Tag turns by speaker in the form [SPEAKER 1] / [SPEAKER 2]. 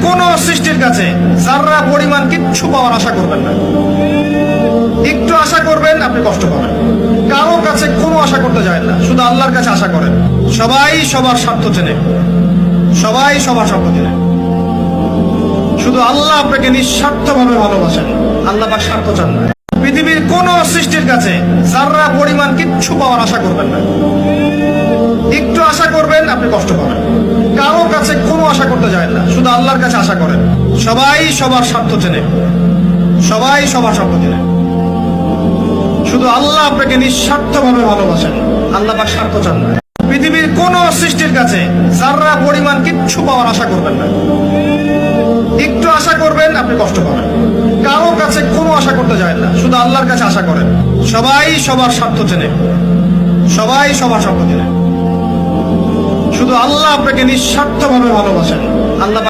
[SPEAKER 1] কোন সৃষ্টির কাছে যারা পরিমাণ কিচ্ছু পাওয়ার আশা করবেন না। একটু আশা করবেন, আপনি কষ্ট পাবেন। কারো কাছে কোনো আশা করতে যায় না, শুধু আল্লাহর কাছে আশা করেন। সবাই সবার স্বার্থ চেনে, সবাই সবার স্বার্থ চেনে। শুধু আল্লাহ আপনাকে নিঃস্বার্থভাবে ভালোবাসেন, আল্লাহ বা স্বার্থ চান না। পৃথিবীর কোন সৃষ্টির কাছে যারা পরিমাণ কিচ্ছু পাওয়ার আশা করবেন না। একটু আশা করবেন, আপনি কষ্ট পাবেন। কারো কাছে কোনো আশা করতে যায় না, শুধু আল্লাহর কাছে আশা করেন। সবাই সবার স্বার্থ চেনে, সবাই সবার স্বার্থ চেনে। শুধু আল্লাহ আপনাকে নিঃস্বার্থভাবে ভালোবাসেন, আল্লাহ বা স্বার্থ চান না। পৃথিবীর কোন সৃষ্টির কাছে যারা পরিমাণ কিচ্ছু পাওয়ার আশা করবেন না। একটু আশা করবেন, আপনি কষ্ট পাবেন। কারো কাছে কোনো আশা করতে যায় না, শুধু আল্লাহর কাছে আশা করেন। সবাই সবার স্বার্থ চেনে, সবাই সবার স্বার্থ চেনে। শুধু আল্লাহ আপনাকে নিঃস্বার্থভাবে ভালোবাসেন, আল্লাহ